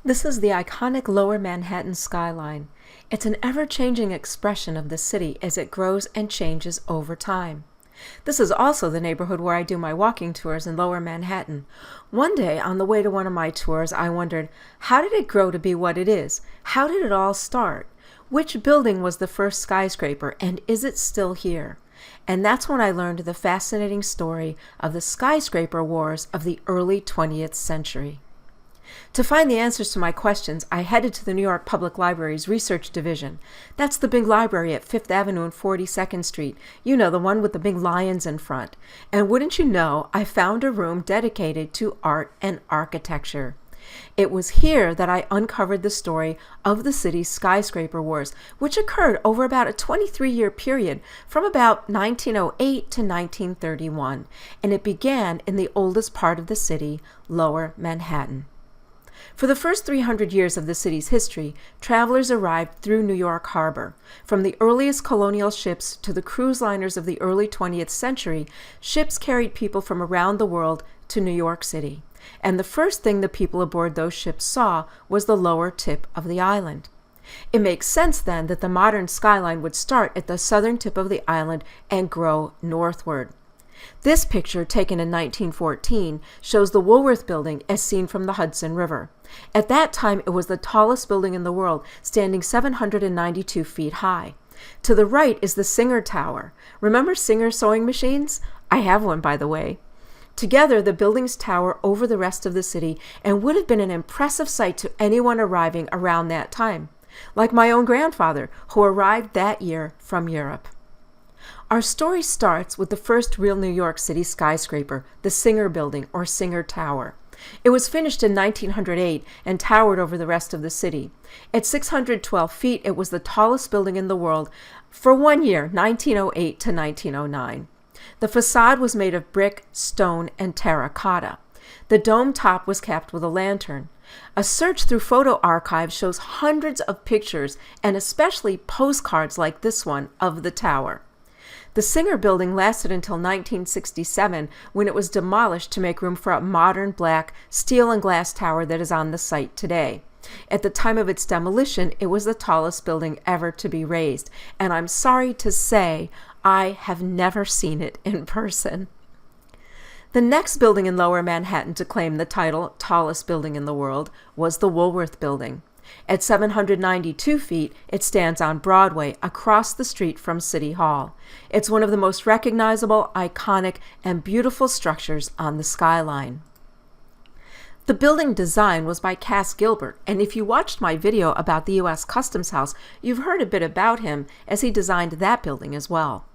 This is the iconic Lower Manhattan skyline. It's an ever-changing expression of the city as it grows and changes over time. This is also the neighborhood where I do my walking tours in Lower Manhattan. One day, on the way to one of my tours, I wondered, how did it grow to be what it is? How did it all start? Which building was the first skyscraper, and is it still here? And that's when I learned the fascinating story of the skyscraper wars of the early 20th century. To find the answers to my questions, I headed to the New York Public Library's Research Division. That's the big library at 5th Avenue and 42nd Street. You know, the one with the big lions in front. And wouldn't you know, I found a room dedicated to art and architecture. It was here that I uncovered the story of the city's skyscraper wars, which occurred over about a 23-year period from about 1908 to 1931, and it began in the oldest part of the city, Lower Manhattan. For the first 300 years of the city's history, travelers arrived through New York Harbor. From the earliest colonial ships to the cruise liners of the early 20th century, ships carried people from around the world to New York City. And the first thing the people aboard those ships saw was the lower tip of the island. It makes sense then that the modern skyline would start at the southern tip of the island and grow northward. This picture, taken in 1914, shows the Woolworth Building as seen from the Hudson River. At that time, it was the tallest building in the world, standing 792 feet high. To the right is the Singer Tower. Remember Singer sewing machines? I have one, by the way. Together, the buildings tower over the rest of the city and would have been an impressive sight to anyone arriving around that time, like my own grandfather, who arrived that year from Europe. Our story starts with the first real New York City skyscraper, the Singer Building or Singer Tower. It was finished in 1908 and towered over the rest of the city. At 612 feet, it was the tallest building in the world for 1 year, 1908 to 1909. The facade was made of brick, stone, and terracotta. The dome top was capped with a lantern. A search through photo archives shows hundreds of pictures and especially postcards like this one of the tower. The Singer Building lasted until 1967, when it was demolished to make room for a modern black steel and glass tower that is on the site today. At the time of its demolition, it was the tallest building ever to be raised, and I'm sorry to say, I have never seen it in person. The next building in Lower Manhattan to claim the title, tallest building in the world, was the Woolworth Building. At 792 feet, it stands on Broadway, across the street from City Hall. It's one of the most recognizable, iconic, and beautiful structures on the skyline. The building design was by Cass Gilbert, and if you watched my video about the U.S. Customs House, you've heard a bit about him as he designed that building as well.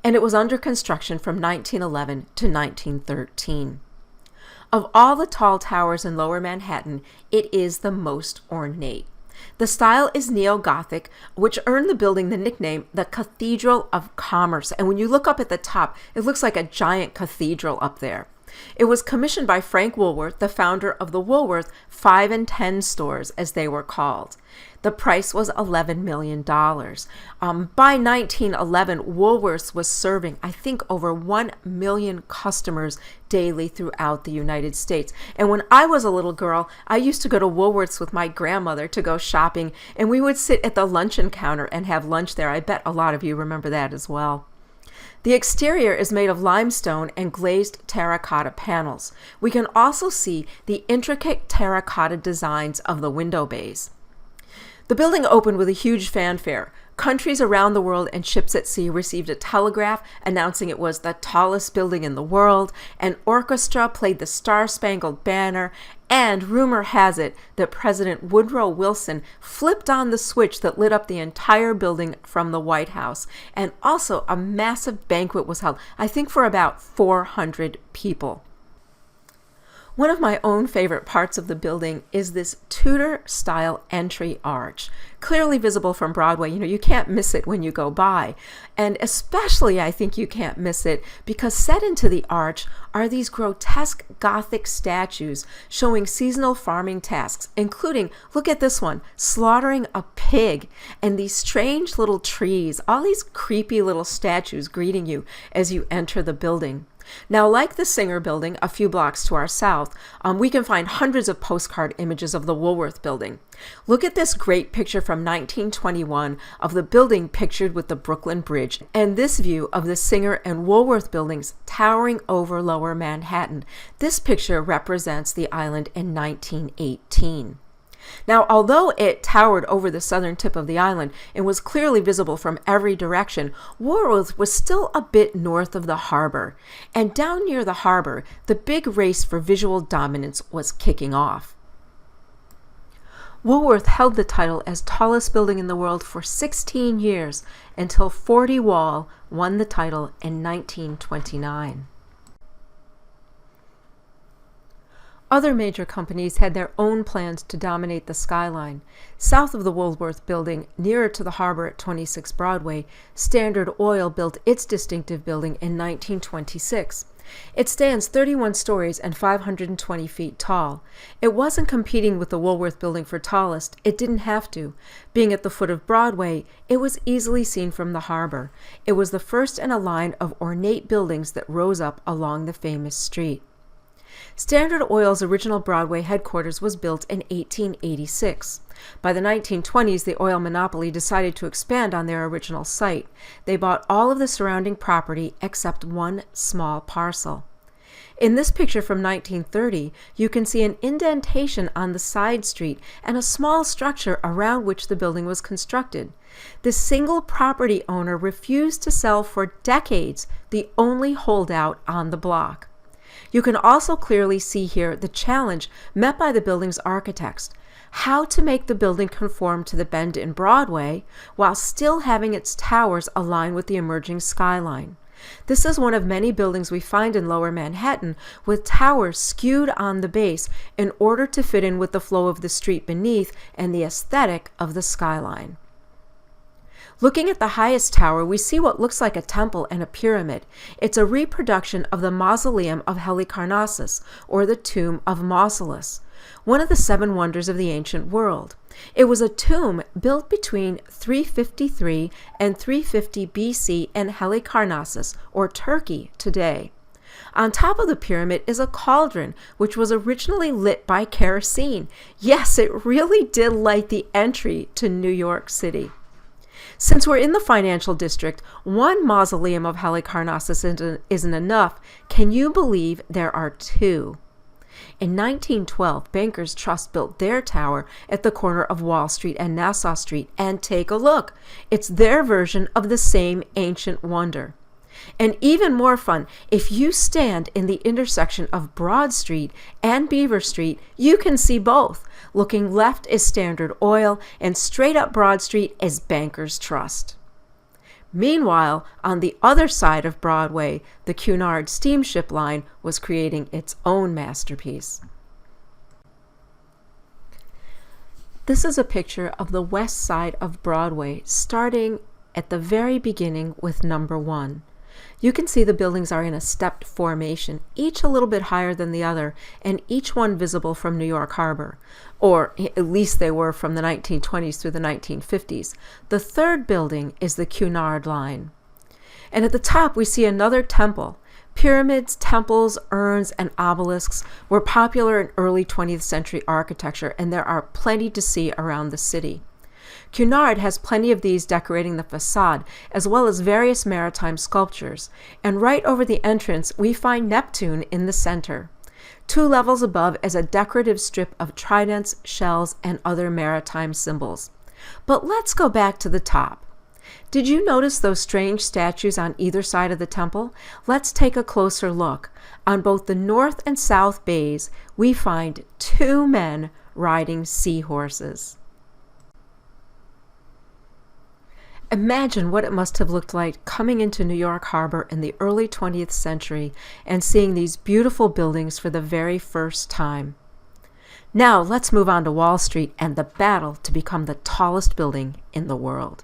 And it was under construction from 1911 to 1913. Of all the tall towers in Lower Manhattan, it is the most ornate. The style is neo-Gothic, which earned the building the nickname the Cathedral of Commerce. And when you look up at the top, it looks like a giant cathedral up there. It was commissioned by Frank Woolworth, the founder of the Woolworth 5 and 10 stores, as they were called. The price was $11 million. By 1911, Woolworths was serving, I think, over 1 million customers daily throughout the United States. And when I was a little girl, I used to go to Woolworths with my grandmother to go shopping, and we would sit at the luncheon counter and have lunch there. I bet a lot of you remember that as well. The exterior is made of limestone and glazed terracotta panels. We can also see the intricate terracotta designs of the window bays. The building opened with a huge fanfare. Countries around the world and ships at sea received a telegraph announcing it was the tallest building in the world. An orchestra played the Star-Spangled Banner, and rumor has it that President Woodrow Wilson flipped on the switch that lit up the entire building from the White House. And also a massive banquet was held, I think for about 400 people. One of my own favorite parts of the building is this Tudor-style entry arch, clearly visible from Broadway. You can't miss it when you go by. And especially, I think you can't miss it because set into the arch are these grotesque Gothic statues showing seasonal farming tasks, including, look at this one, slaughtering a pig, and these strange little trees, all these creepy little statues greeting you as you enter the building. Now, like the Singer Building a few blocks to our south, we can find hundreds of postcard images of the Woolworth Building. Look at this great picture from 1921 of the building pictured with the Brooklyn Bridge, and this view of the Singer and Woolworth buildings towering over Lower Manhattan. This picture represents the island in 1918. Now, although it towered over the southern tip of the island and was clearly visible from every direction, Woolworth was still a bit north of the harbor. And down near the harbor, the big race for visual dominance was kicking off. Woolworth held the title as tallest building in the world for 16 years until 40 Wall won the title in 1929. Other major companies had their own plans to dominate the skyline. South of the Woolworth Building, nearer to the harbor at 26 Broadway, Standard Oil built its distinctive building in 1926. It stands 31 stories and 520 feet tall. It wasn't competing with the Woolworth Building for tallest. It didn't have to. Being at the foot of Broadway, it was easily seen from the harbor. It was the first in a line of ornate buildings that rose up along the famous street. Standard Oil's original Broadway headquarters was built in 1886. By the 1920s, the oil monopoly decided to expand on their original site. They bought all of the surrounding property except one small parcel. In this picture from 1930, you can see an indentation on the side street and a small structure around which the building was constructed. The single property owner refused to sell for decades, the only holdout on the block. You can also clearly see here the challenge met by the building's architects: how to make the building conform to the bend in Broadway while still having its towers align with the emerging skyline. This is one of many buildings we find in Lower Manhattan with towers skewed on the base in order to fit in with the flow of the street beneath and the aesthetic of the skyline. Looking at the highest tower, we see what looks like a temple and a pyramid. It's a reproduction of the mausoleum of Halicarnassus, or the tomb of Mausolus, one of the 7 wonders of the ancient world. It was a tomb built between 353 and 350 BC in Halicarnassus, or Turkey, today. On top of the pyramid is a cauldron, which was originally lit by kerosene. Yes, it really did light the entry to New York City. Since we're in the financial district, one mausoleum of Halicarnassus isn't enough. Can you believe there are 2? In 1912, Bankers Trust built their tower at the corner of Wall Street and Nassau Street, and take a look. It's their version of the same ancient wonder. And even more fun, if you stand in the intersection of Broad Street and Beaver Street, you can see both. Looking left is Standard Oil, and straight up Broad Street is Bankers Trust. Meanwhile, on the other side of Broadway, the Cunard steamship line was creating its own masterpiece. This is a picture of the west side of Broadway, starting at the very beginning with number 1. You can see the buildings are in a stepped formation, each a little bit higher than the other, and each one visible from New York Harbor, or at least they were from the 1920s through the 1950s. The third building is the Cunard Line. And at the top we see another temple. Pyramids, temples, urns, and obelisks were popular in early 20th century architecture, and there are plenty to see around the city. Cunard has plenty of these decorating the facade, as well as various maritime sculptures, and right over the entrance we find Neptune in the center. 2 levels above is a decorative strip of tridents, shells, and other maritime symbols. But let's go back to the top. Did you notice those strange statues on either side of the temple? Let's take a closer look. On both the north and south bays, we find 2 men riding seahorses. Imagine what it must have looked like coming into New York Harbor in the early 20th century and seeing these beautiful buildings for the very first time. Now let's move on to Wall Street and the battle to become the tallest building in the world.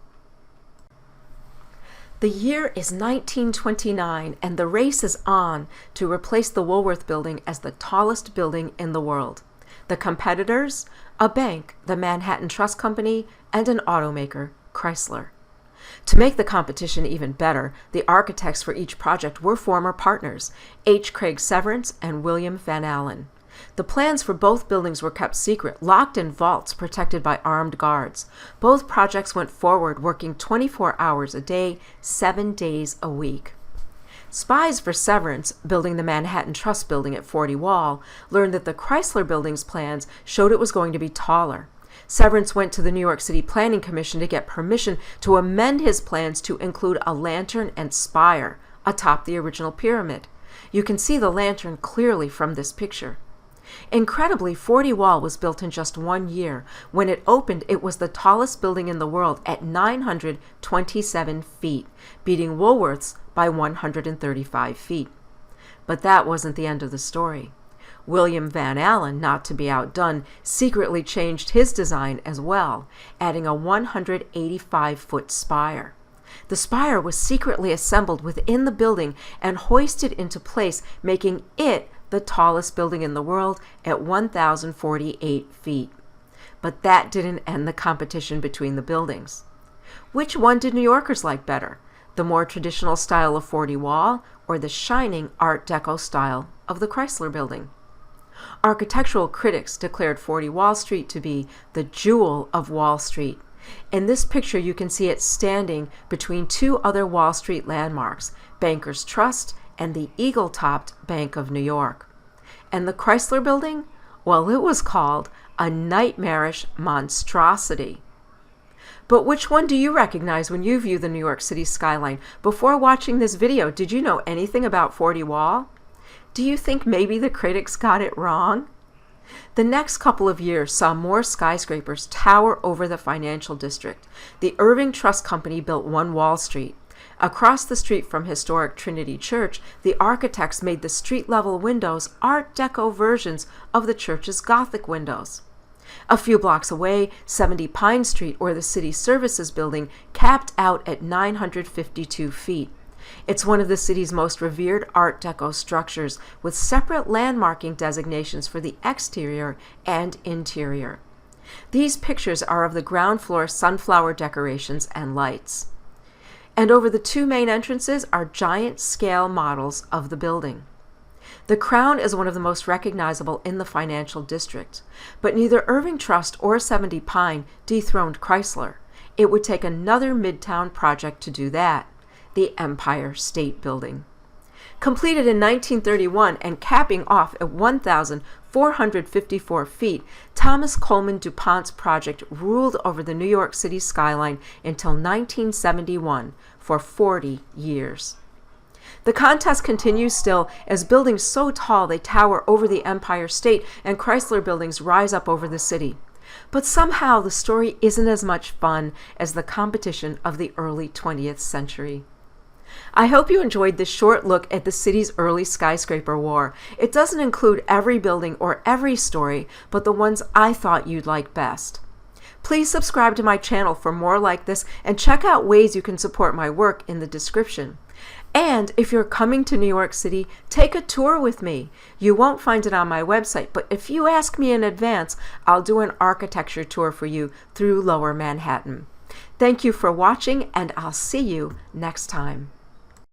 The year is 1929, and the race is on to replace the Woolworth Building as the tallest building in the world. The competitors? A bank, the Manhattan Trust Company, and an automaker, Chrysler. To make the competition even better, the architects for each project were former partners, H. Craig Severance and William Van Allen. The plans for both buildings were kept secret, locked in vaults protected by armed guards. Both projects went forward, working 24 hours a day, 7 days a week. Spies for Severance, building the Manhattan Trust Building at 40 Wall, learned that the Chrysler Building's plans showed it was going to be taller. Severance went to the New York City Planning Commission to get permission to amend his plans to include a lantern and spire atop the original pyramid. You can see the lantern clearly from this picture. Incredibly, 40 Wall was built in just 1 year. When it opened, it was the tallest building in the world at 927 feet, beating Woolworth's by 135 feet. But that wasn't the end of the story. William Van Allen, not to be outdone, secretly changed his design as well, adding a 185-foot spire. The spire was secretly assembled within the building and hoisted into place, making it the tallest building in the world at 1,048 feet. But that didn't end the competition between the buildings. Which one did New Yorkers like better? The more traditional style of 40 Wall or the shining Art Deco style of the Chrysler Building? Architectural critics declared 40 Wall Street to be the jewel of Wall Street. In this picture, you can see it standing between two other Wall Street landmarks, Bankers Trust and the eagle-topped Bank of New York. And the Chrysler Building? Well, it was called a nightmarish monstrosity. But which one do you recognize when you view the New York City skyline? Before watching this video, did you know anything about 40 Wall? Do you think maybe the critics got it wrong? The next couple of years saw more skyscrapers tower over the financial district. The Irving Trust Company built One Wall Street. Across the street from historic Trinity Church, the architects made the street-level windows Art Deco versions of the church's Gothic windows. A few blocks away, 70 Pine Street, or the City Services Building, capped out at 952 feet. It's one of the city's most revered Art Deco structures, with separate landmarking designations for the exterior and interior. These pictures are of the ground floor sunflower decorations and lights. And over the two main entrances are giant scale models of the building. The crown is one of the most recognizable in the financial district, but neither Irving Trust or 70 Pine dethroned Chrysler. It would take another Midtown project to do that, the Empire State Building. Completed in 1931 and capping off at 1,454 feet, Thomas Coleman DuPont's project ruled over the New York City skyline until 1971, for 40 years. The contest continues still as buildings so tall they tower over the Empire State and Chrysler buildings rise up over the city. But somehow the story isn't as much fun as the competition of the early 20th century. I hope you enjoyed this short look at the city's early skyscraper war. It doesn't include every building or every story, but the ones I thought you'd like best. Please subscribe to my channel for more like this and check out ways you can support my work in the description. And if you're coming to New York City, take a tour with me. You won't find it on my website, but if you ask me in advance, I'll do an architecture tour for you through Lower Manhattan. Thank you for watching, and I'll see you next time.